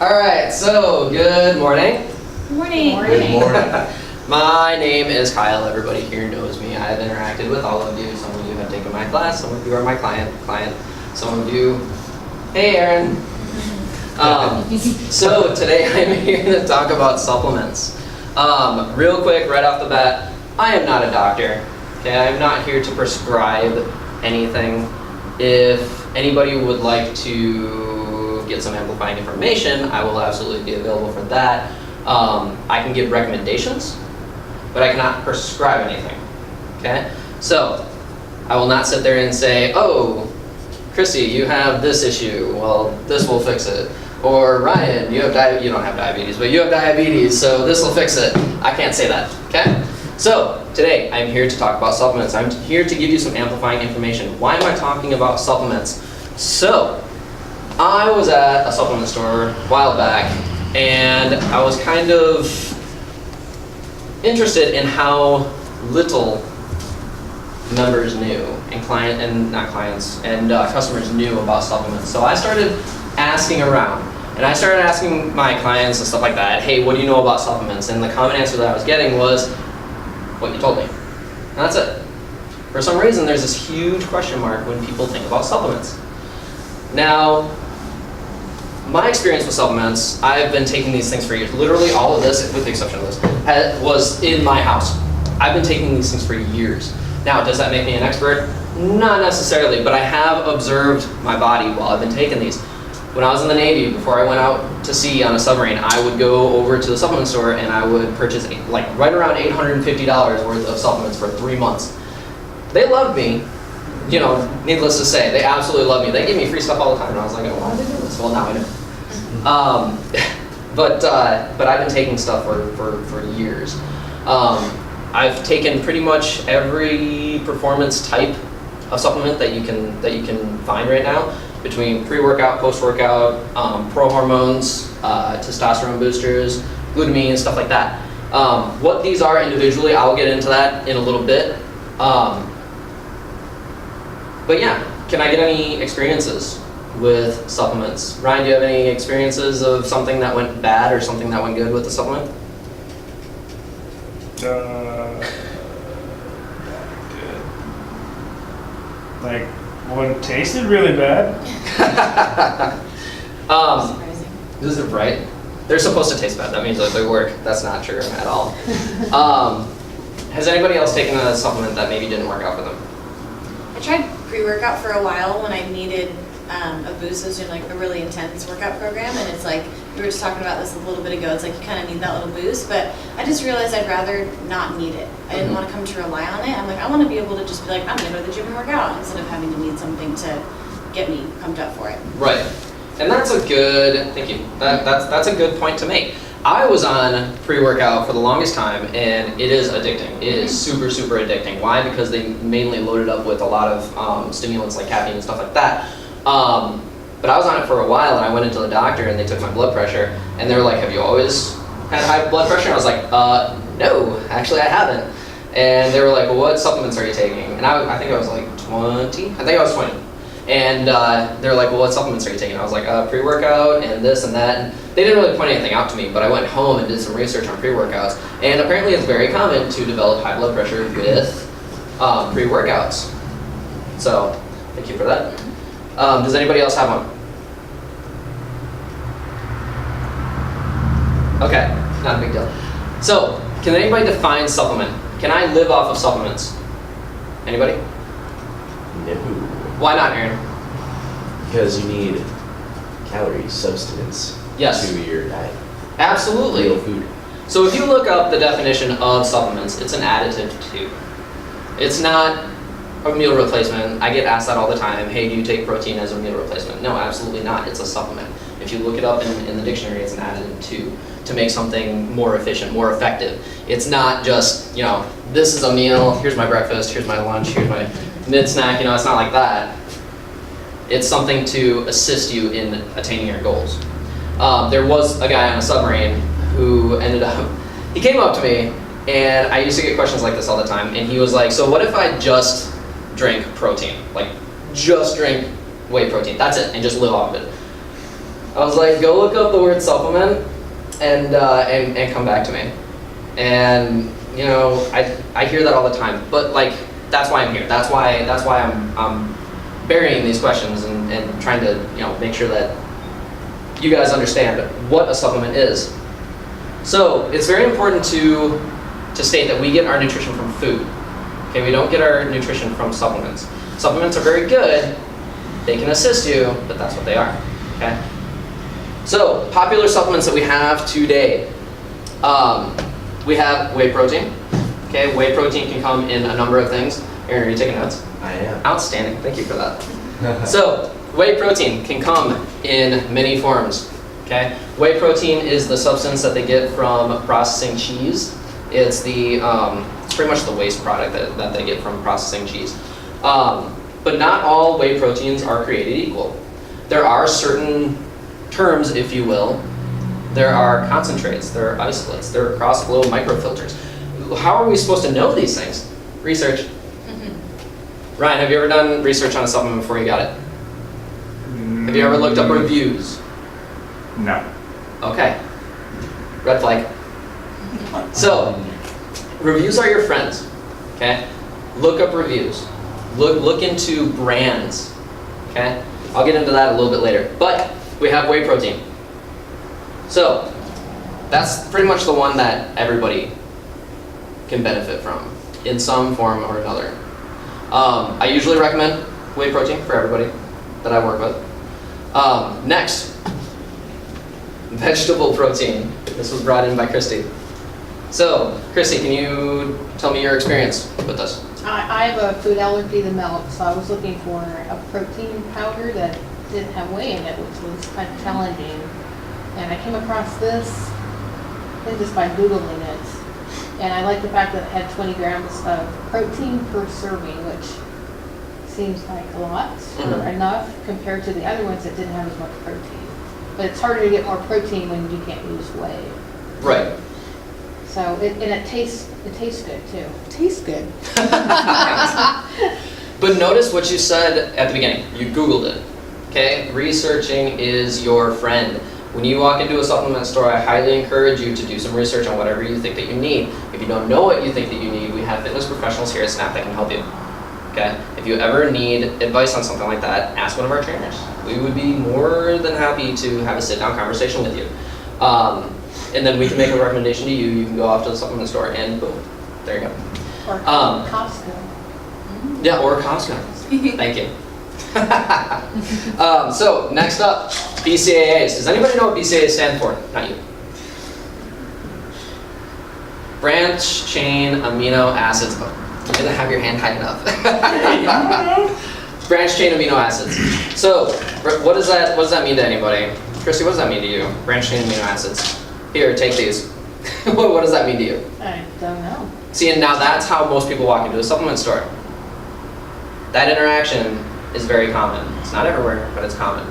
Alright, so good morning. Good morning. Good morning. My name is Kyle. Everybody here knows me. I've interacted with all of you. Some of you have taken my class. Some of you are my client. Some of you, hey Aaron. So today I'm here to talk about supplements. Real quick, right off the bat, I am not a doctor. Okay, I'm not here to prescribe anything. If anybody would like to get some amplifying information, I will absolutely be available for that. I can give recommendations, but I cannot prescribe anything. Okay, so I will not sit there and say, "Oh, Christy, you have this issue. Well, this will fix it." Or Ryan, you don't have diabetes, but you have diabetes, so this will fix it. I can't say that. Okay. So today I'm here to talk about supplements. I'm here to give you some amplifying information. Why am I talking about supplements? So I was at a supplement store a while back, and I was kind of interested in how little members knew, and customers knew about supplements. So I started asking around, and I started asking my clients and stuff like that, "Hey, what do you know about supplements?" And the common answer that I was getting was, "What you told me." And that's it. For some reason, there's this huge question mark when people think about supplements. Now, my experience with supplements, I've been taking these things for years. Literally all of this, with the exception of this, was in my house. I've been taking these things for years. Now, does that make me an expert? Not necessarily, but I have observed my body while I've been taking these. When I was in the Navy, before I went out to sea on a submarine, I would go over to the supplement store and I would purchase right around $850 worth of supplements for 3 months. They loved me. Needless to say, they absolutely love me. They give me free stuff all the time, and I was like, "Oh, why did they do this?" Well, now I know. But I've been taking stuff for years. I've taken pretty much every performance type of supplement that you can find right now, between pre-workout, post-workout, pro hormones, testosterone boosters, glutamine, stuff like that. What these are individually, I'll get into that in a little bit. But yeah, can I get any experiences with supplements? Ryan, do you have any experiences of something that went bad or something that went good with the supplement? Good. Like, one tasted really bad. Surprising. This is right. They're supposed to taste bad. That means that they work. That's not true at all. Has anybody else taken a supplement that maybe didn't work out for them? I tried pre-workout for a while when I needed a boost. I was doing a really intense workout program, and it's like, we were just talking about this a little bit ago, it's like you kind of need that little boost, but I just realized I'd rather not need it. I didn't want to come to rely on it. I'm like, I want to be able to just be like, I'm going to go to the gym and work out, instead of having to need something to get me pumped up for it. Right. And that's a good, thank you. That's a good point to make. I was on pre-workout for the longest time, and it is addicting. It is super, super addicting. Why? Because they mainly load it up with a lot of stimulants like caffeine and stuff like that. But I was on it for a while, and I went into the doctor, and they took my blood pressure, and they were like, "Have you always had high blood pressure?" And I was like, "No, actually I haven't." And they were like, "Well, what supplements are you taking?" And I think I was like 20. I think I was 20. And they were like, "Well, what supplements are you taking?" I was like, "Pre-workout and this and that." And they didn't really point anything out to me, but I went home and did some research on pre-workouts. And apparently it's very common to develop high blood pressure with pre-workouts. So, thank you for that. Does anybody else have one? Okay, not a big deal. So, can anybody define supplement? Can I live off of supplements? Anybody? No. Why not, Aaron? Because you need calories, substance Yes. to your diet. Absolutely. Real food. So if you look up the definition of supplements, it's an additive too. It's not a meal replacement. I get asked that all the time. "Hey, do you take protein as a meal replacement?" No, absolutely not. It's a supplement. If you look it up in the dictionary, it's an additive to make something more efficient, more effective. It's not just, this is a meal, here's my breakfast, here's my lunch, here's my mid-snack, it's not like that. It's something to assist you in attaining your goals. There was a guy on a submarine who he came up to me, and I used to get questions like this all the time, and he was like, "So what if I just drink protein? Like, just drink whey protein, that's it, and just live off of it?" I was like, go look up the word supplement and come back to me. And you know, I hear that all the time, but like that's why I'm here. That's why I'm burying these questions and trying to, you know, make sure that you guys understand what a supplement is. So it's very important to state that we get our nutrition from food. Okay, we don't get our nutrition from supplements. Supplements are very good. They can assist you, but that's what they are. Okay. So popular supplements that we have today. We have whey protein. Okay, whey protein can come in a number of things. Aaron, are you taking notes? I am. Outstanding. Thank you for that. So whey protein can come in many forms. Okay, whey protein is the substance that they get from processing cheese. It's the it's pretty much the waste product that they get from processing cheese. But not all whey proteins are created equal. There are certain terms, if you will. There are concentrates, there are isolates, there are cross-flow microfilters. How are we supposed to know these things? Research. Mm-hmm. Ryan, have you ever done research on a supplement before you got it? Have you ever looked up reviews? No. Okay. Red flag. So, reviews are your friends. Okay? Look up reviews. Look into brands. Okay? I'll get into that a little bit later. But we have whey protein. So, that's pretty much the one that everybody can benefit from in some form or another. I usually recommend whey protein for everybody that I work with. Next, vegetable protein. This was brought in by Christy. So, Christy, can you tell me your experience with this? I have a food allergy to milk, so I was looking for a protein powder that didn't have whey in it, which was kind of challenging. And I came across this and just by Googling it. And I like the fact that it had 20 grams of protein per serving, which seems like a lot or enough compared to the other ones that didn't have as much protein. But it's harder to get more protein when you can't use whey. Right. So it tastes good too. Tastes good. But notice what you said at the beginning. You Googled it. Okay? Researching is your friend. When you walk into a supplement store, I highly encourage you to do some research on whatever you think that you need. If you don't know what you think that you need, we have fitness professionals here at SNAP that can help you. Okay? If you ever need advice on something like that, ask one of our trainers. We would be more than happy to have a sit-down conversation with you. And then we can make a recommendation to you. You can go off to the supplement store and boom, there you go. Or Costco. Yeah, or Costco. Thank you. So next up, BCAAs. Does anybody know what BCAAs stand for? Not you. Branch chain amino acids. You didn't have your hand high enough. Branch chain amino acids. So what does that mean to anybody? Christy, what does that mean to you? Branch chain amino acids. Here, take these. What does that mean to you? I don't know. See, and now that's how most people walk into a supplement store. That interaction is very common. It's not everywhere, but it's common.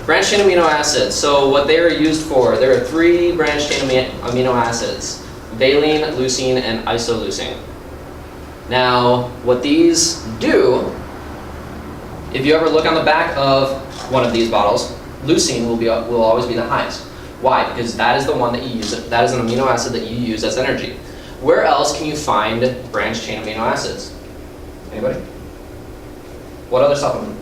Branch chain amino acids. So what they are used for, there are 3 branch chain amino acids: valine, leucine, and isoleucine. Now, what these do, if you ever look on the back of one of these bottles, leucine will always be the highest. Why? Because that is the one that you use. That is an amino acid that you use as energy. Where else can you find branch chain amino acids? Anybody? What other supplement?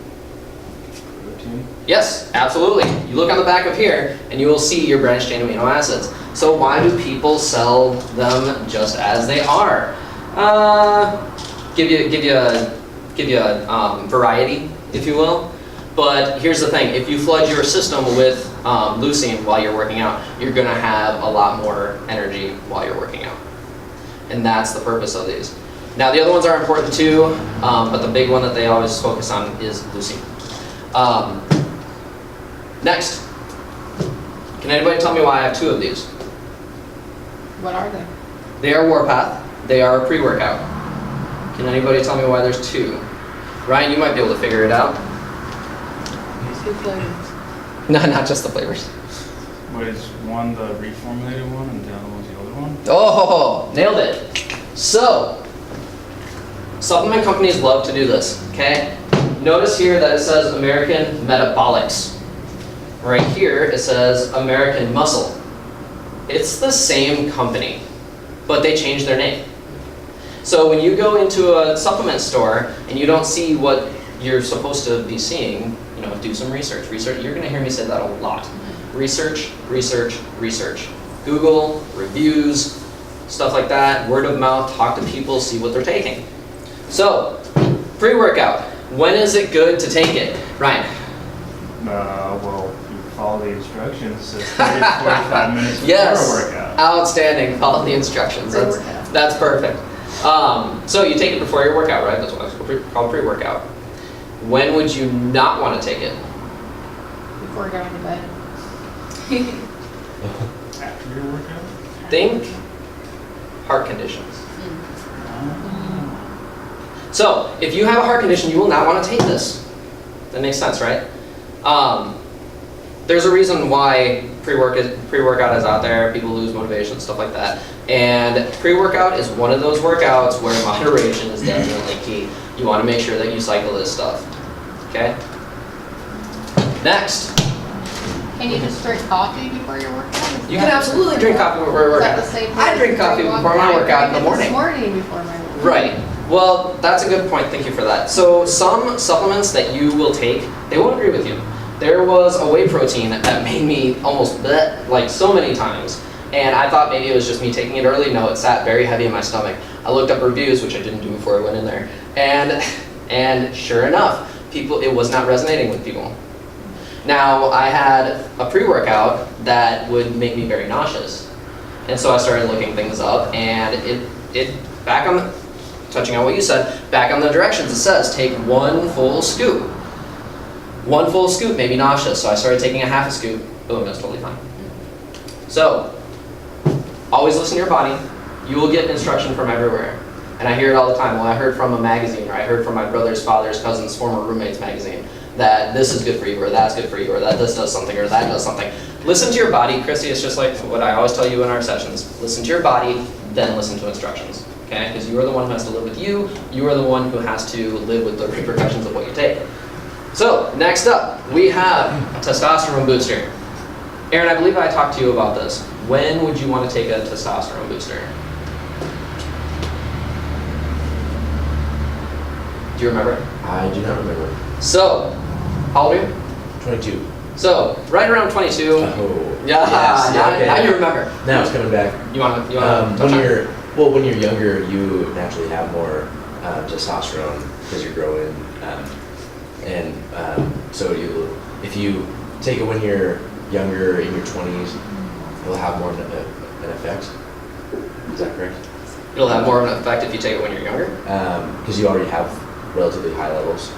Protein. Yes, absolutely. You look on the back of here, and you will see your branch chain amino acids. So why do people sell them just as they are? Give you a variety, if you will. But here's the thing: if you flood your system with leucine while you're working out, you're going to have a lot more energy while you're working out, and that's the purpose of these. Now, the other ones are important too, but the big one that they always focus on is leucine. Next, can anybody tell me why I have 2 of these? What are they? They are Warpath. They are a pre-workout. Can anybody tell me why there's 2? Ryan, you might be able to figure it out. 2 flavors. No, not just the flavors. What is one the reformulated one and the other one's the other one? Oh, nailed it. So, supplement companies love to do this, okay? Notice here that it says American Metabolics. right here it says American Muscle. It's the same company, but they changed their name. So when you go into a supplement store and you don't see what you're supposed to be seeing, you know, do some research. You're going to hear me say that a lot. Research, research, research. Google, reviews, stuff like that, word of mouth, talk to people, see what they're taking. So, pre-workout. When is it good to take it? Ryan? Well, you follow the instructions, it's 30 to 45 minutes before Yes. a workout. Outstanding. Follow the instructions. Pre-workout. That's perfect. So you take it before your workout, right? That's what it's called pre-workout. When would you not want to take it? Before going to bed. After your workout? Think heart conditions. So, if you have a heart condition, you will not want to take this. That makes sense, right? There's a reason why pre-workout is out there. People lose motivation, stuff like that. And pre-workout is one of those workouts where moderation is definitely key. You want to make sure that you cycle this stuff. Okay? Next. Can you just drink coffee before your workout? You can absolutely drink coffee before your Is that workout. the same I drink coffee before my workout in the morning. This morning before my workout. Right. Well, that's a good point. Thank you for that. So some supplements that you will take, they won't agree with you. There was a whey protein that made me almost bleh, like so many times. And I thought maybe it was just me taking it early. No, it sat very heavy in my stomach. I looked up reviews, which I didn't do before I went in there. And sure enough, it was not resonating with people. Now, I had a pre-workout that would make me very nauseous. And so I started looking things up, and touching on what you said, back on the directions it says take 1 full scoop. 1 full scoop made me nauseous, so I started taking a half a scoop. Boom, that's totally fine. So, always listen to your body. You will get instruction from everywhere. And I hear it all the time. Well, I heard from a magazine, or I heard from my brother's father's cousin's former roommate's magazine that this is good for you, or that's good for you, or that this does something, or that does something. Listen to your body, Christy. It's just like what I always tell you in our sessions. Listen to your body, then listen to instructions. Okay? Because you are the one who has to live with you. You are the one who has to live with the repercussions of what you take. So, next up, we have a testosterone booster. Aaron, I believe I talked to you about this. When would you want to take a testosterone booster? Do you remember? I do not remember. So, how old are you? 22. So, right around 22. Oh. Yeah, Yes, okay. now you remember. Now it's coming back. You want to touch on it? When you're younger, you naturally have more testosterone because you're growing, so if you take it when you're younger, in your 20s, it'll have more of an effect. Is that correct? It'll have more of an effect if you take it when you're younger? Because you already have relatively high levels.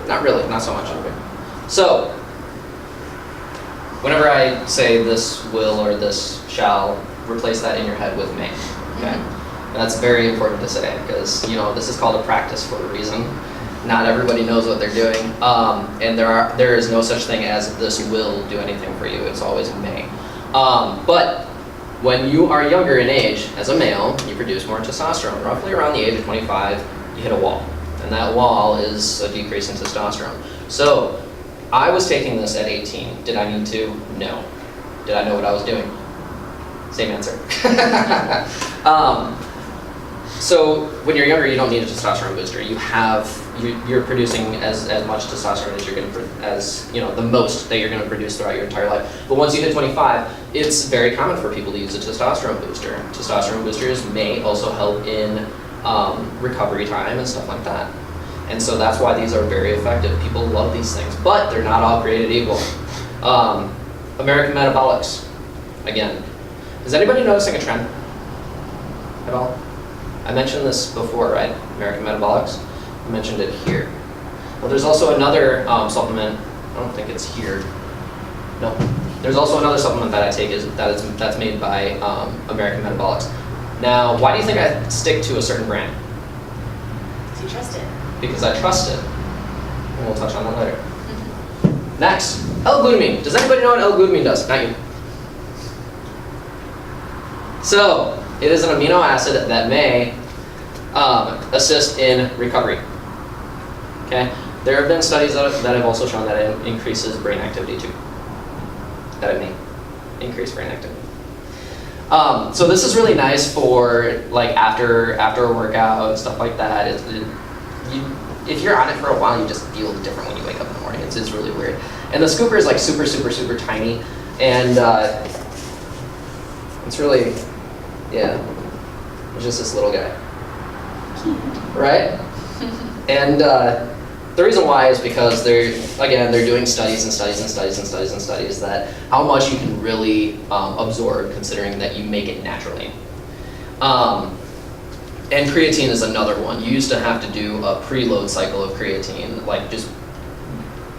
Not really, not so much. So, whenever I say this will or this shall, replace that in your head with may. Okay? And that's very important to say because, this is called a practice for a reason. Not everybody knows what they're doing. And there is no such thing as this will do anything for you. It's always may. But when you are younger in age, as a male, you produce more testosterone. Roughly around the age of 25, you hit a wall. And that wall is a decrease in testosterone. So, I was taking this at 18. Did I need to? No. Did I know what I was doing? Same answer. So when you're younger, you don't need a testosterone booster. You're producing as much testosterone as you're going to the most that you're going to produce throughout your entire life. But once you hit 25, it's very common for people to use a testosterone booster. Testosterone boosters may also help in recovery time and stuff like that. And so that's why these are very effective. People love these things, but they're not all created equal. American Metabolics, again. Is anybody noticing a trend at all? I mentioned this before, right? American Metabolics. I mentioned it here. Well, there's also another supplement. I don't think it's here. No. There's also another supplement that I take that's made by American Metabolics. Now, why do you think I stick to a certain brand? Do you trust it? Because I trust it. And we'll touch on that later. Next, L-glutamine. Does anybody know what L-glutamine does? Not you. So, it is an amino acid that may assist in recovery. Okay? There have been studies that have also shown that it increases brain activity too. edit me, increase brain activity. So this is really nice for like after a workout and stuff like that. If you're on it for a while, you just feel different when you wake up in the morning. It's really weird. And the scooper is like super, super, super tiny, and it's really, yeah, it's just this little guy, right? And the reason why is because they're doing studies and studies and studies and studies and studies that how much you can really absorb considering that you make it naturally. And creatine is another one. You used to have to do a preload cycle of creatine, like just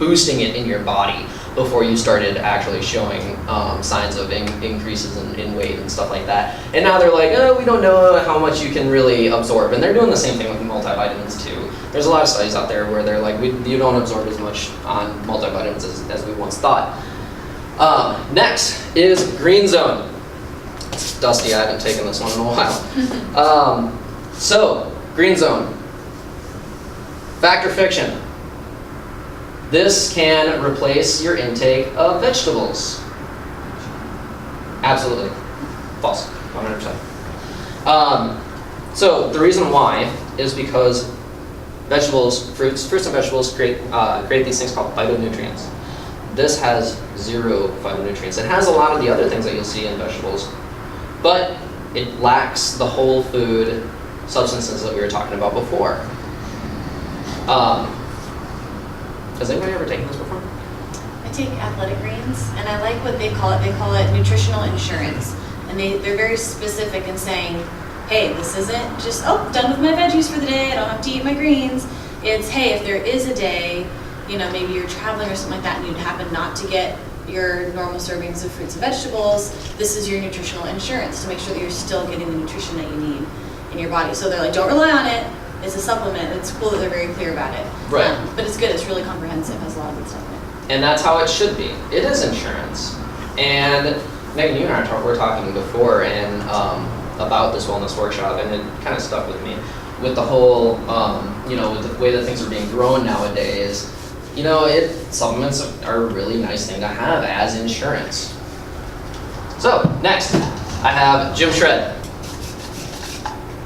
boosting it in your body before you started actually showing signs of increases in weight and stuff like that. And now they're like, oh, we don't know how much you can really absorb. And they're doing the same thing with multivitamins too. There's a lot of studies out there where they're like, you don't absorb as much on multivitamins as we once thought. Next is green zone. It's dusty, I haven't taken this one in a while. So, green zone. Fact or fiction? This can replace your intake of vegetables. Absolutely. False. 100%. So the reason why is because vegetables, fruits and vegetables create these things called phytonutrients. This has 0 phytonutrients. It has a lot of the other things that you'll see in vegetables, but it lacks the whole food substances that we were talking about before. Has anybody ever taken this before? I take athletic greens, and I like what they call it. They call it nutritional insurance, and they're very specific in saying, hey, this isn't just, oh, done with my veggies for the day, I don't have to eat my greens. It's, hey, if there is a day, maybe you're traveling or something like that, and you'd happen not to get your normal servings of fruits and vegetables, this is your nutritional insurance to make sure that you're still getting the nutrition that you need in your body. So they're like, don't rely on it. It's a supplement. It's cool that they're very clear about it. Right. But it's good. It's really comprehensive. Has a lot of good stuff in it. And that's how it should be. It is insurance. And Megan, you and I were talking before and about this wellness workshop, and it kind of stuck with me. With the whole, with the way that things are being grown nowadays, supplements are a really nice thing to have as insurance. So, next, I have Gym Shred.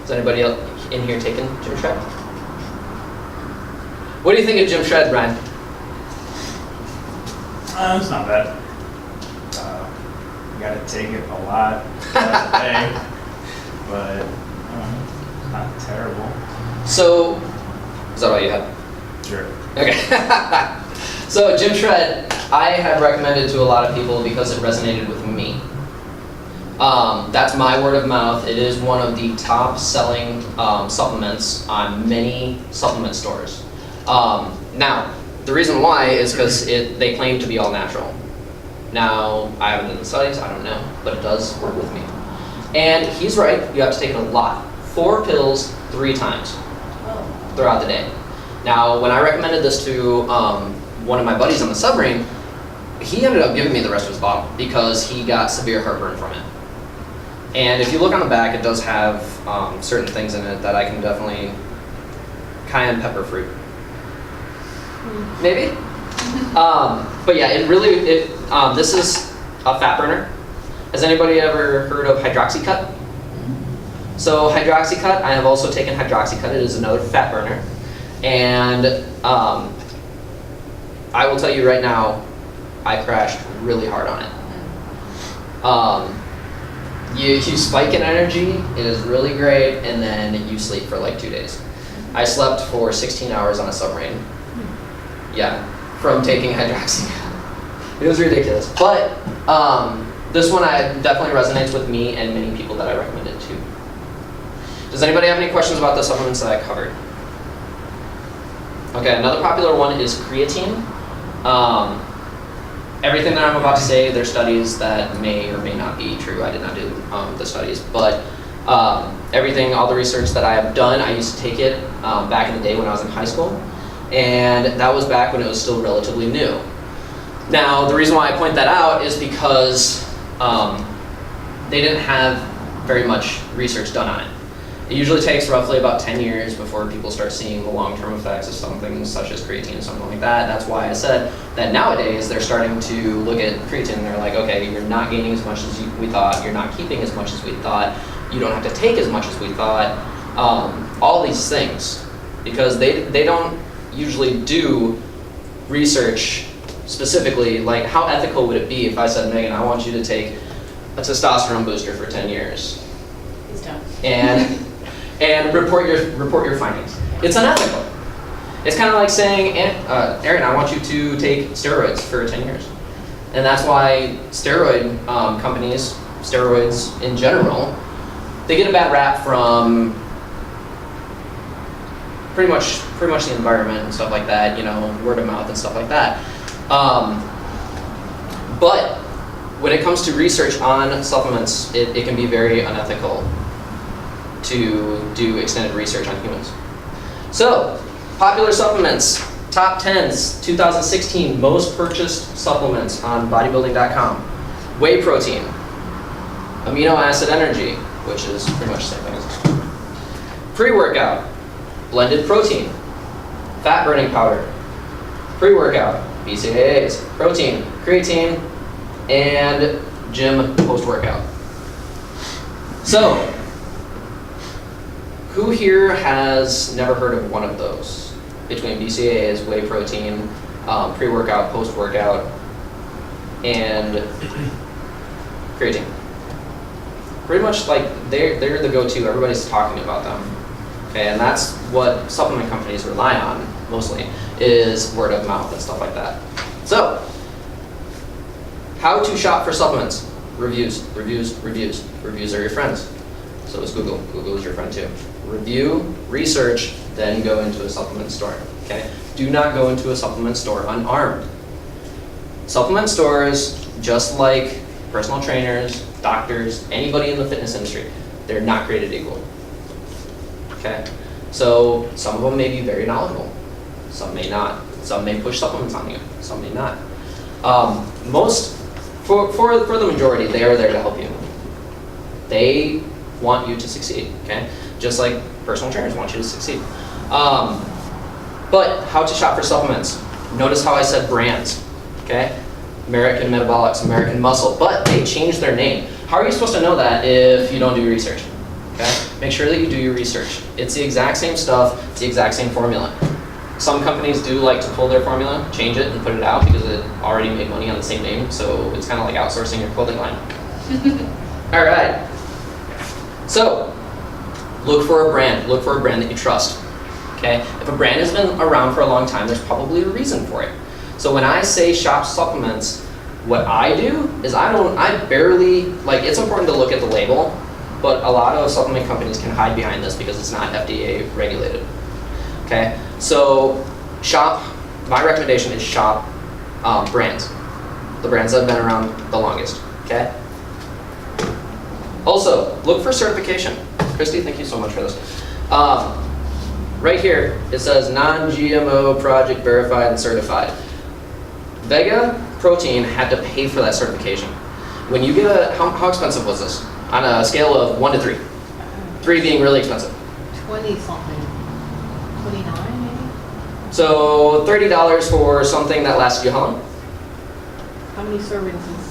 Is anybody else in here taking Gym Shred? What do you think of Gym Shred, Brian? It's not bad. You gotta take it a lot throughout the day, but it's not terrible. So, is that all you had? Sure. Okay. So Gym Shred, I have recommended to a lot of people because it resonated with me. That's my word of mouth. It is one of the top selling supplements on many supplement stores. Now, the reason why is because they claim to be all natural. Now, I haven't done the studies, I don't know, but it does work with me. And he's right, you have to take it a lot. 4 pills 3 times throughout the day. Now, when I recommended this to one of my buddies on the submarine, he ended up giving me the rest of his bottle because he got severe heartburn from it. And if you look on the back, it does have certain things in it that I can definitely, cayenne pepper fruit. Maybe? But yeah, this is a fat burner. Has anybody ever heard of Hydroxycut? So Hydroxycut, I have also taken Hydroxycut. It is another fat burner. And I will tell you right now, I crashed really hard on it. You spike in energy, it is really great, and then you sleep for like 2 days. I slept for 16 hours on a submarine. Yeah, from taking Hydroxycut. It was ridiculous. But this one definitely resonates with me and many people that I recommend it to. Does anybody have any questions about the supplements that I covered? Okay, another popular one is creatine. Everything that I'm about to say, there's studies that may or may not be true. I did not do the studies, but all the research that I have done, I used to take it back in the day when I was in high school, and that was back when it was still relatively new. Now, the reason why I point that out is because they didn't have very much research done on it. It usually takes roughly about 10 years before people start seeing the long-term effects of something such as creatine or something like that. That's why I said that nowadays they're starting to look at creatine and they're like, okay, you're not gaining as much as we thought, you're not keeping as much as we thought, you don't have to take as much as we thought, all these things. Because they don't usually do research specifically, like how ethical would it be if I said, Megan, I want you to take a testosterone booster for 10 years. Please don't. And report your findings. It's unethical. It's kind of like saying, Aaron, I want you to take steroids for 10 years. And that's why steroid companies, steroids in general, they get a bad rap from pretty much the environment and stuff like that, you know, word of mouth and stuff like that. But when it comes to research on supplements, it can be very unethical to do extended research on humans. So, popular supplements, top 10s, 2016 most purchased supplements on bodybuilding.com. Whey protein, amino acid energy, which is pretty much the same thing as pre-workout, blended protein, fat burning powder, pre-workout, BCAAs, protein, creatine, and gym post-workout. So, who here has never heard of one of those? Between BCAAs, whey protein, pre-workout, post-workout, and creatine. Pretty much like they're the go-to, everybody's talking about them. Okay, and that's what supplement companies rely on mostly, is word of mouth and stuff like that. So, how to shop for supplements. Reviews, reviews, reviews. Reviews are your friends. So is Google. Google is your friend too. Review, research, then go into a supplement store. Okay? Do not go into a supplement store unarmed. Supplement stores, just like personal trainers, doctors, anybody in the fitness industry, they're not created equal. Okay? So some of them may be very knowledgeable. Some may not. Some may push supplements on you. Some may not. For the majority, they are there to help you. They want you to succeed, okay? Just like personal trainers want you to succeed. But how to shop for supplements. Notice how I said brands, okay? American Metabolics, American Muscle, but they changed their name. How are you supposed to know that if you don't do research, okay? Make sure that you do your research. It's the exact same stuff, it's the exact same formula. Some companies do like to pull their formula, change it, and put it out because it already made money on the same name, so it's kind of like outsourcing your clothing line. All right. So, look for a brand. Look for a brand that you trust. Okay? If a brand has been around for a long time, there's probably a reason for it. So when I say shop supplements, what I do is I barely, like, it's important to look at the label, but a lot of supplement companies can hide behind this because it's not FDA regulated. Okay? So, my recommendation is shop brands. The brands that have been around the longest. Okay? Also, look for certification. Christy, thank you so much for this. Right here, it says non-GMO, project verified and certified. Vega Protein had to pay for that certification. When you get how expensive was this? On a scale of 1 to 3. 3 being really expensive. 20 something. 29 maybe? So $30 for something that lasted you how long? How many servings is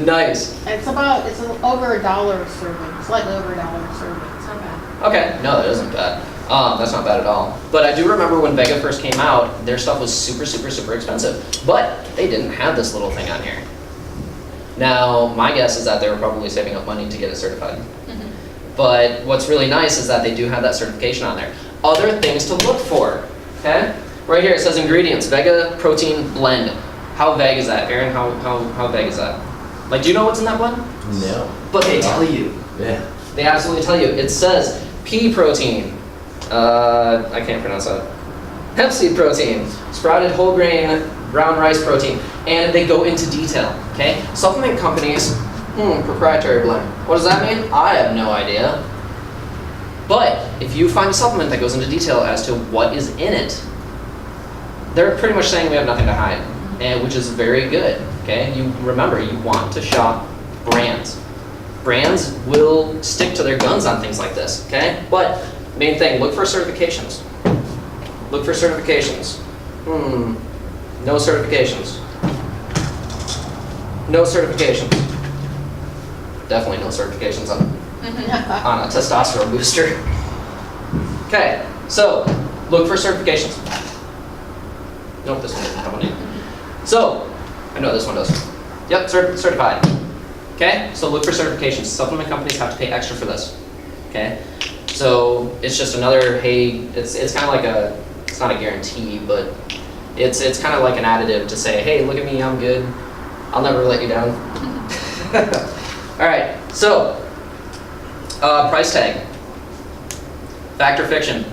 Nice. it's over $1 a serving, slightly over $1 a serving. It's not bad. Okay, no, that isn't bad. That's not bad at all. But I do remember when Vega first came out, their stuff was super, super, super expensive. But they didn't have this little thing on here. Now, my guess is that they were probably saving up money to get it certified. Mm-hmm. But what's really nice is that they do have that certification on there. Other things to look for, okay? Right here it says ingredients, Vega Protein Blend. How vague is that? Aaron, how vague is that? Like, do you know what's in that blend? No. But they tell you. Yeah. They absolutely tell you. It says pea protein. I can't pronounce that. Hemp seed protein. Sprouted whole grain brown rice protein. And they go into detail, okay? Supplement companies, proprietary blend. What does that mean? I have no idea. But if you find a supplement that goes into detail as to what is in it, they're pretty much saying we have nothing to hide. And which is very good, okay? You remember, you want to shop brands. brands will stick to their guns on things like this, okay? But main thing, look for certifications. Look for certifications. No certifications. No certifications. Definitely no certifications on a testosterone booster. Okay, so look for certifications. Nope, this one doesn't have one in. So, I know this one does. Yep, certified. Okay, so look for certifications. Supplement companies have to pay extra for this. Okay, so it's just another, hey, it's kind of like it's not a guarantee, but it's kind of like an additive to say, hey, look at me, I'm good. I'll never let you down. All right, so price tag. Fact or fiction?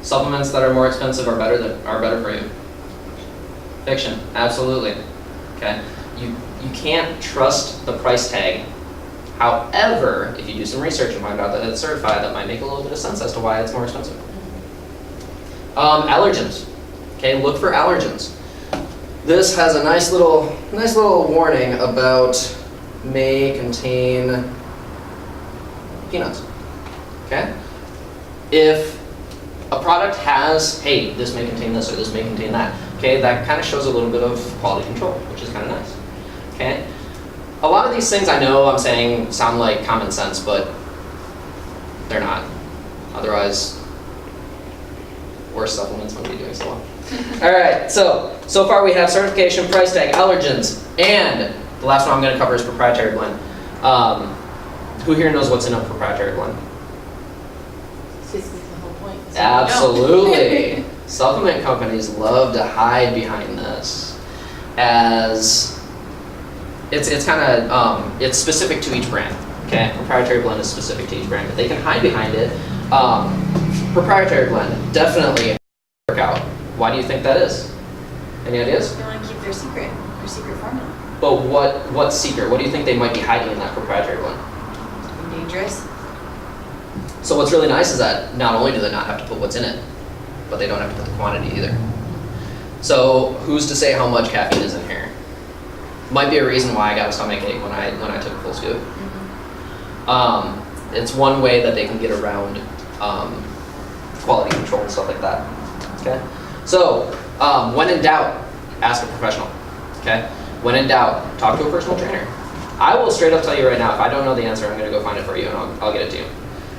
Supplements that are more expensive are better for you. Fiction, absolutely. Okay, you can't trust the price tag. However, if you do some research and find out that it's certified, that might make a little bit of sense as to why it's more expensive. Allergens. Okay, look for allergens. This has a nice little warning about may contain peanuts. Okay? If a product has, hey, this may contain this or this may contain that, okay, that kind of shows a little bit of quality control, which is kind of nice. Okay? A lot of these things I know I'm saying sound like common sense, but they're not. Otherwise, worse supplements wouldn't be doing so well. All right, so far we have certification, price tag, allergens, and the last one I'm going to cover is proprietary blend. Who here knows what's in a proprietary blend? This is the whole point. Absolutely. Supplement companies love to hide behind this, as it's kind of it's specific to each brand. Okay, proprietary blend is specific to each brand, but they can hide behind it. Proprietary blend definitely work out. Why do you think that is? Any ideas? They want to keep their secret formula. But what secret? What do you think they might be hiding in that proprietary blend? Dangerous. So what's really nice is that not only do they not have to put what's in it, but they don't have to put the quantity either. So who's to say how much caffeine is in here? Might be a reason why I got a stomachache when I took a full scoop. Mm-hmm. It's one way that they can get around quality control and stuff like that. Okay. So when in doubt, ask a professional. Okay. When in doubt, talk to a personal trainer. I will straight up tell you right now, if I don't know the answer, I'm going to go find it for you and I'll get it to you.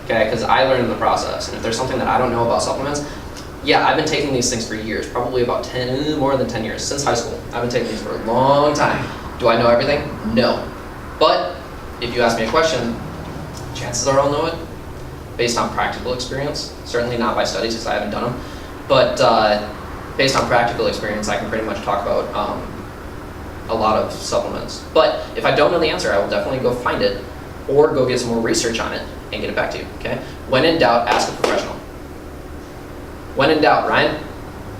Okay, because I learned in the process. And if there's something that I don't know about supplements, yeah, I've been taking these things for years, probably about more than 10 years, since high school. I've been taking these for a long time. Do I know everything? No. But if you ask me a question, chances are I'll know it based on practical experience. Certainly not by studies because I haven't done them. But based on practical experience, I can pretty much talk about a lot of supplements. But if I don't know the answer, I will definitely go find it or go get some more research on it and get it back to you, okay? When in doubt, ask a professional. When in doubt, Ryan?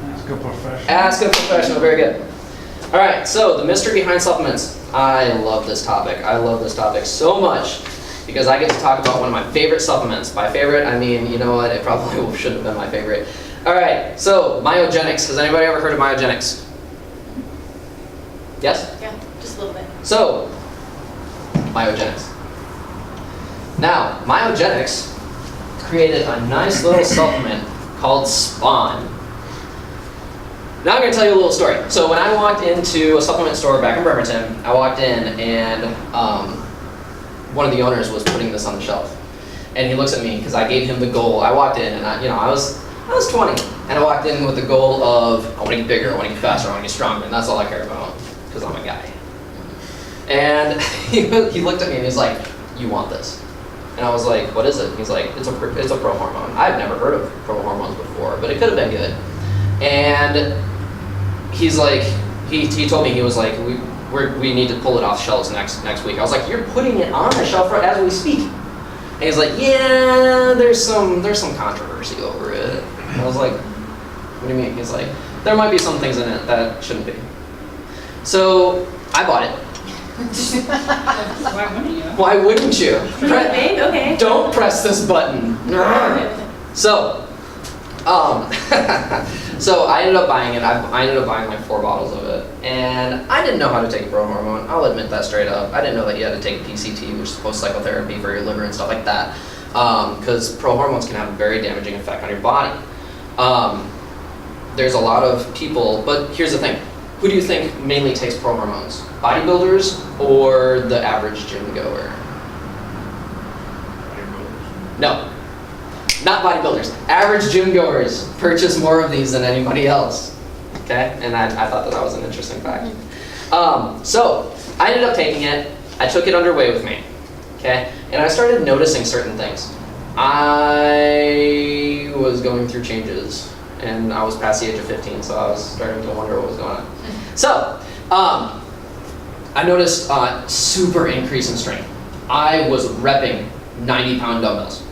Ask a professional. Ask a professional, very good. All right, so the mystery behind supplements. I love this topic. I love this topic so much because I get to talk about one of my favorite supplements. By favorite, I mean, you know what, it probably shouldn't have been my favorite. All right, so myogenics. Has anybody ever heard of myogenics? Yes? Yeah, just a little bit. So, myogenics. Now, myogenics created a nice little supplement called Spawn. Now I'm going to tell you a little story. So when I walked into a supplement store back in Bremerton, I walked in and one of the owners was putting this on the shelf. And he looks at me because I gave him the goal. I walked in and I was 20 and I walked in with the goal of I want to get bigger, I want to get faster, I want to get stronger, and that's all I care about because I'm a guy. And he looked at me and he's like, "You want this?" And I was like, "What is it?" He's like, it's a pro hormone. I've never heard of pro hormones before, but it could have been good. And he's like, he told me, he was like, we need to pull it off shelves next week. I was like, "You're putting it on the shelf right as we speak." And he's like, "Yeah, there's some controversy over it." And I was like, "What do you mean?" He's like, "There might be some things in it that shouldn't be." So I bought it. Why wouldn't you? Why wouldn't you? Pretty big? Okay. Don't press this button. So, So I ended up buying it. I ended up buying like 4 bottles of it. And I didn't know how to take pro hormone. I'll admit that straight up. I didn't know that you had to take PCT, which is post-psychotherapy for your liver and stuff like that. Because pro hormones can have a very damaging effect on your body. There's a lot of people, but here's the thing. Who do you think mainly takes pro hormones? Bodybuilders or the average gym goer? No, not bodybuilders. Average gym goers purchase more of these than anybody else. Okay, and I thought that was an interesting fact. So I ended up taking it. I took it underway with me. Okay, and I started noticing certain things. I was going through changes, and I was past the age of 15, so I was starting to wonder what was going on. So I noticed a super increase in strength. I was repping 90-pound dumbbells.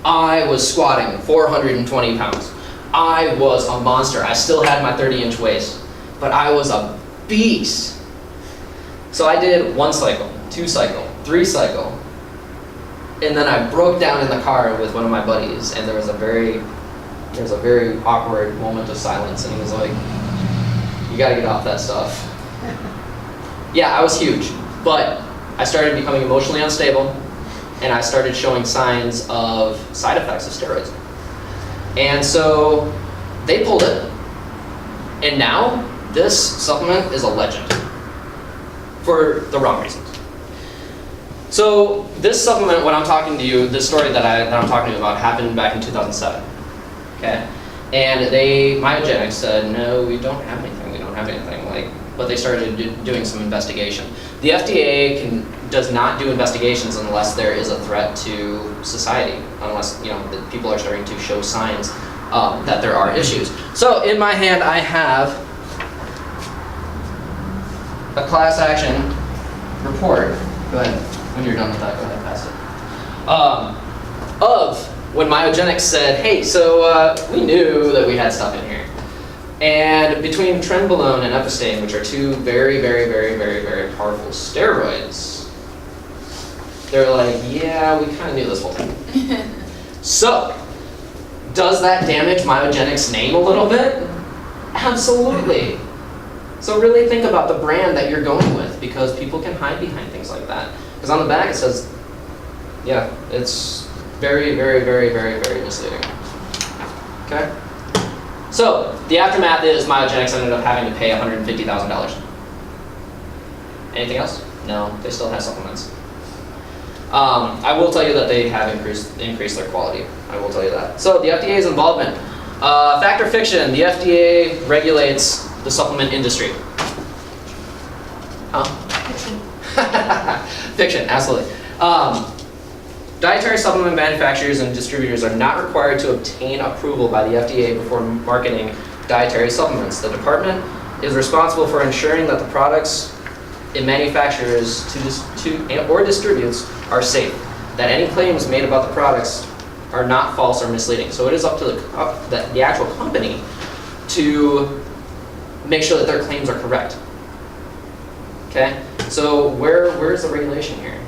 I was squatting 420 pounds. I was a monster. I still had my 30-inch waist, but I was a beast. So I did 1 cycle, 2 cycle, 3 cycle, and then I broke down in the car with one of my buddies, and there was a very awkward moment of silence, and he was like, "You gotta get off that stuff." Yeah, I was huge, but I started becoming emotionally unstable, and I started showing signs of side effects of steroids. And so they pulled it, and now this supplement is a legend for the wrong reasons. So this supplement, when I'm talking to you, this story that I'm talking to you about happened back in 2007. Okay, and Myogenics said, "No, we don't have anything. We don't have anything." But they started doing some investigation. The FDA does not do investigations unless there is a threat to society, unless the people are starting to show signs that there are issues. So in my hand, I have a class action report. Go ahead. When you're done with that, go ahead and pass it. Of when Myogenics said, "Hey, so we knew that we had stuff in here." And between trenbolone and epistane, which are 2 very, very, very, very, very powerful steroids, they're like, "Yeah, we kind of knew this whole thing." So, does that damage Myogenics' name a little bit? Absolutely. So really think about the brand that you're going with, because people can hide behind things like that. Because on the back it says, yeah, it's very, very, very, very, very misleading. Okay? So, the aftermath is Myogenics ended up having to pay $150,000. Anything else? No, they still have supplements. I will tell you that they have increased their quality. I will tell you that. So, the FDA's involvement. Fact or fiction, the FDA regulates the supplement industry. Huh? Fiction. Fiction, absolutely. Dietary supplement manufacturers and distributors are not required to obtain approval by the FDA before marketing dietary supplements. The department is responsible for ensuring that the products it manufactures or distributes are safe, that any claims made about the products are not false or misleading. So it is up to the actual company to make sure that their claims are correct. Okay? So where's the regulation here?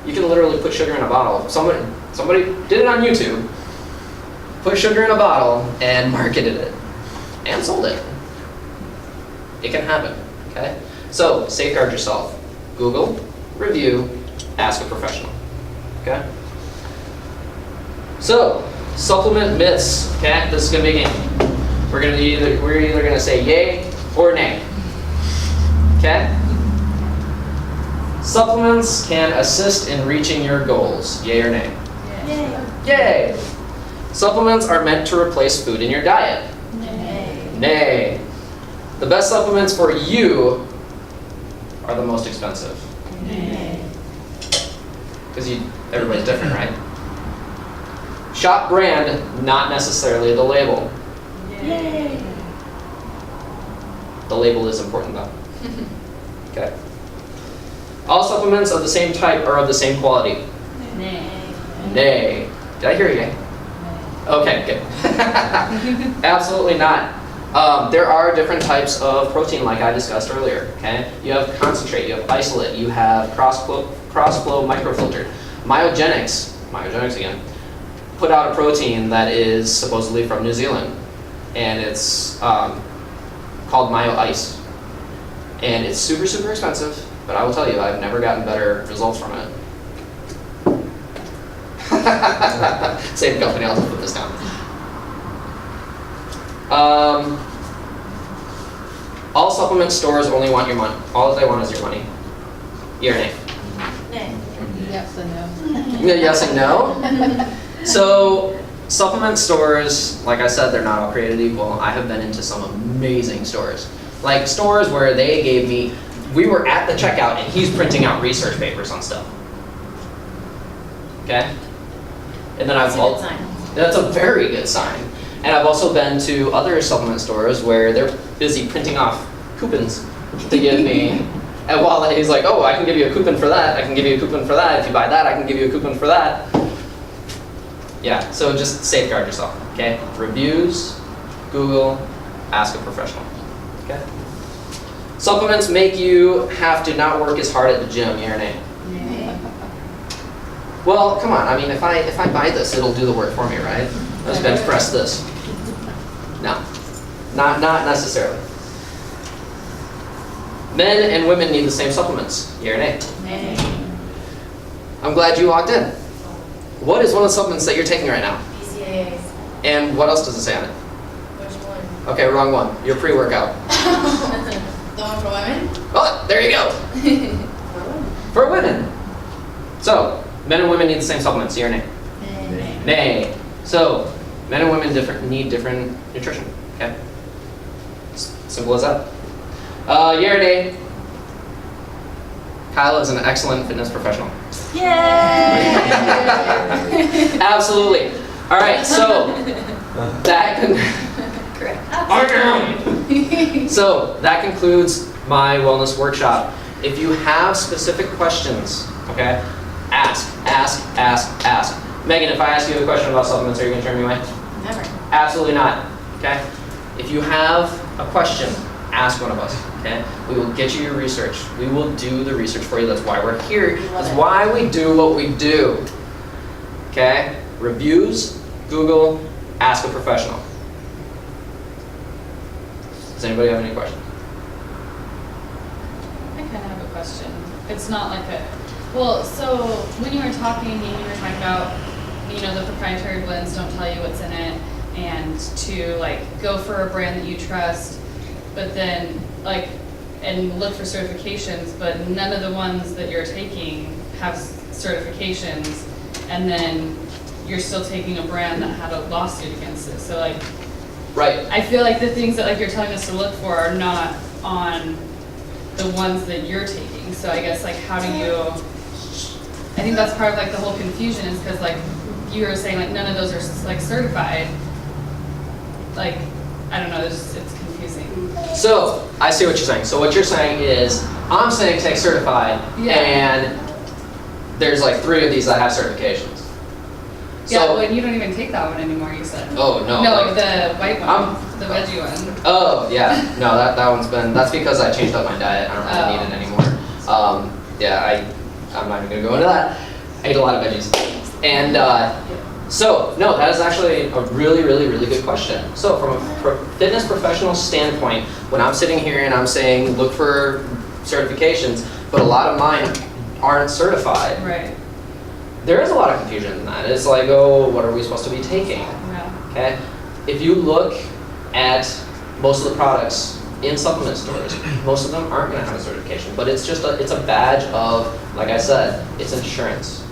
You can literally put sugar in a bottle. Somebody did it on YouTube, put sugar in a bottle and marketed it and sold it. It can happen, okay? So safeguard yourself. Google, review, ask a professional, okay? So, supplement myths, okay? This is gonna be a game. We're either gonna say yay or nay, okay? Supplements can assist in reaching your goals. Yay or nay? Yay. Yay! Supplements are meant to replace food in your diet. Nay. Nay. The best supplements for you are the most expensive. Nay. Because everybody's different, right? Shop brand, not necessarily the label. Yay. The label is important though. Okay. All supplements of the same type are of the same quality. Nay. Nay. Did I hear you? Okay, good. Absolutely not. There are different types of protein like I discussed earlier, okay? You have concentrate, you have isolate, you have cross-flow microfiltered. Myogenics again, put out a protein that is supposedly from New Zealand. and it's called Myo Ice. And it's super, super expensive, but I will tell you, I've never gotten better results from it. Same company, I'll just put this down. All supplement stores only want your money. All they want is your money. Yeah or nay? Nay. Yes and no. Yes and no. So supplement stores, like I said, they're not all created equal. I have been into some amazing stores. Like stores where they gave me, we were at the checkout and he's printing out research papers on stuff. Okay? And then That's a good sign. That's a very good sign. And I've also been to other supplement stores where they're busy printing off coupons to give me. And while he's like, oh, I can give you a coupon for that, I can give you a coupon for that, if you buy that, I can give you a coupon for that. Yeah, so just safeguard yourself, okay? Reviews, Google, ask a professional, okay? Supplements make you have to not work as hard at the gym, yeah or nay? Nay. Well, come on, I mean, if I buy this, it'll do the work for me, right? Let's bench press this. No, not necessarily. Men and women need the same supplements, yeah or nay? Nay. I'm glad you walked in. What is one of the supplements that you're taking right now? BCAAs. And what else does it say on it? Which one? Okay, wrong one. Your pre-workout. The one for women? Oh, there you go. For women. So, men and women need the same supplements, yeah or nay? Nay. Nay. So, men and women need different nutrition, okay? Simple as that. Yeah or nay? Kyle is an excellent fitness professional. Yay! Absolutely. All right, so that Correct. So that concludes my wellness workshop. If you have specific questions, okay, ask. Megan, if I ask you a question about supplements, are you going to turn me away? Never. Absolutely not, okay? If you have a question, ask one of us, okay? We will get you your research. We will do the research for you. That's why we're here. That's why we do what we do, okay? Reviews, Google, ask a professional. Does anybody have any questions? I kind of have a question. It's not like a, well, so when you were talking about, the proprietary blends don't tell you what's in it, and to like go for a brand that you trust, but then and look for certifications, but none of the ones that you're taking have certifications, and then you're still taking a brand that had a lawsuit against it. So Right. I feel like the things that you're telling us to look for are not on the ones that you're taking. So I guess how do you, I think that's part of the whole confusion is because you were saying none of those are certified. I don't know, it's confusing. So, I see what you're saying. So what you're saying is, I'm saying take certified, Yeah. and there's 3 of these that have certifications. Yeah, So, well, you don't even take that one anymore, you said. oh no. No, the white one, I'm- the veggie one. Oh, yeah. No, that one's been, that's because I changed up my diet. I don't really need it anymore. Yeah, I'm not even gonna go into that. I ate a lot of veggies. And, so, no, that is actually a really, really, really good question. So from a fitness professional standpoint, when I'm sitting here and I'm saying look for certifications, but a lot of mine aren't certified, Right, there is a lot of confusion in that. It's oh, what are we supposed to be taking? yeah. Okay? If you look at most of the products in supplement stores, most of them aren't going to have a certification, but it's just it's a badge of, like I said, it's insurance.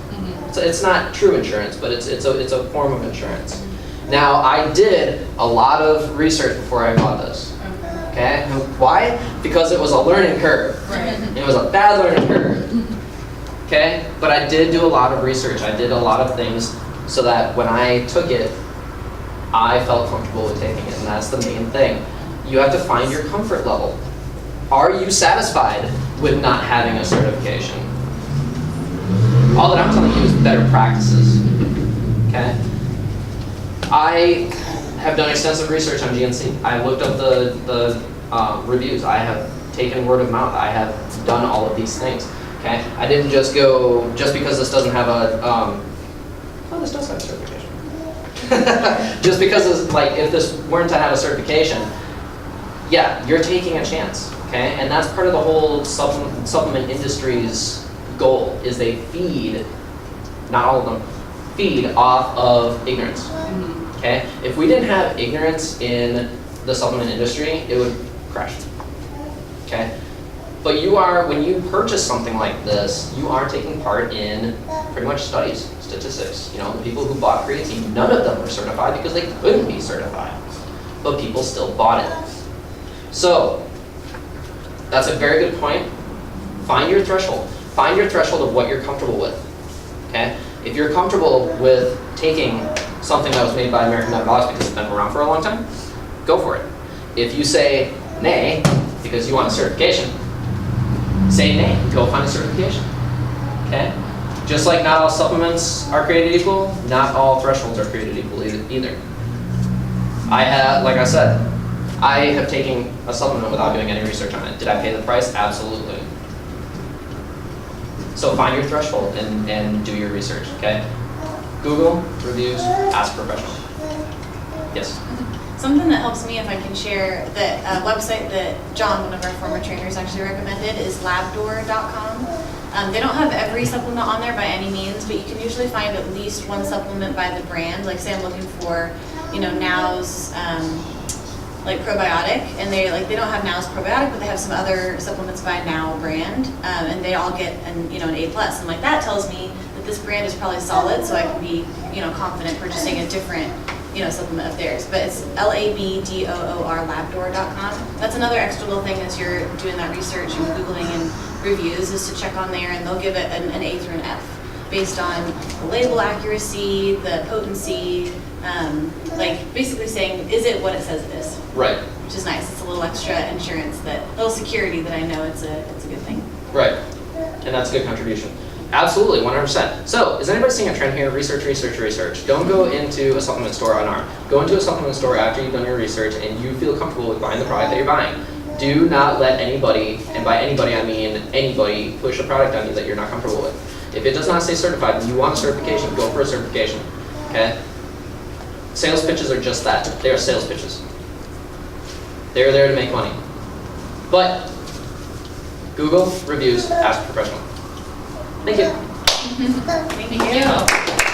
It's not true insurance, but it's a form of insurance. Now, I did a lot of research before I bought this. Okay. Okay? And why? Because it was a learning curve. Right. It was a bad learning curve. Okay? But I did do a lot of research. I did a lot of things so that when I took it, I felt comfortable with taking it, and that's the main thing. You have to find your comfort level. Are you satisfied with not having a certification? All that I'm telling you is better practices, okay? I have done extensive research on GNC. I have looked up the reviews. I have taken word of mouth. I have done all of these things, okay? I didn't just go, just because this doesn't have a, oh, this does have a certification. Just because it's like, if this weren't to have a certification, yeah, you're taking a chance, okay? And that's part of the whole supplement industry's goal, is they feed, not all of them, feed off of ignorance, okay? If we didn't have ignorance in the supplement industry, it would crash, okay? But you are, when you purchase something like this, you are taking part in pretty much studies, statistics. You know, the people who bought creatine, none of them were certified because they couldn't be certified, but people still bought it. So, that's a very good point. Find your threshold. Find your threshold of what you're comfortable with, okay? If you're comfortable with taking something that was made by American Metabolics because it's been around for a long time, go for it. If you say nay because you want a certification, say nay, go find a certification, okay? Just like not all supplements are created equal, not all thresholds are created equal either. I have, like I said, I have taken a supplement without doing any research on it. Did I pay the price? Absolutely. So find your threshold and do your research, okay? Google, reviews, ask a professional. Yes? Something that helps me, if I can share, the website that John, one of our former trainers, actually recommended is labdoor.com. They don't have every supplement on there by any means, but you can usually find at least one supplement by the brand. Like say I'm looking for, you know, Now's like probiotic, and they don't have Now's probiotic, but they have some other supplements by Now brand, and they all get an A+. And like that tells me that this brand is probably solid, so I can be, you know, confident purchasing a different, you know, supplement of theirs. But it's LABDOOR labdoor.com. That's another extra little thing as you're doing that research and Googling and reviews, is to check on there, and they'll give it an A through an F based on the label accuracy, the potency, like basically saying, is it what it says it is? Right. Which is nice. It's a little extra insurance, that little security that I know it's a good thing. Right. And that's a good contribution. Absolutely, 100%. So, is anybody seeing a trend here? Research, research, research. Don't go into a supplement store unarmed. Go into a supplement store after you've done your research and you feel comfortable with buying the product that you're buying. Do not let anybody, and by anybody I mean anybody, push a product on you that you're not comfortable with. If it does not say certified and you want a certification, go for a certification, okay? Sales pitches are just that. They are sales pitches. They're there to make money. But, Google, reviews, ask a professional. Thank you. Thank you.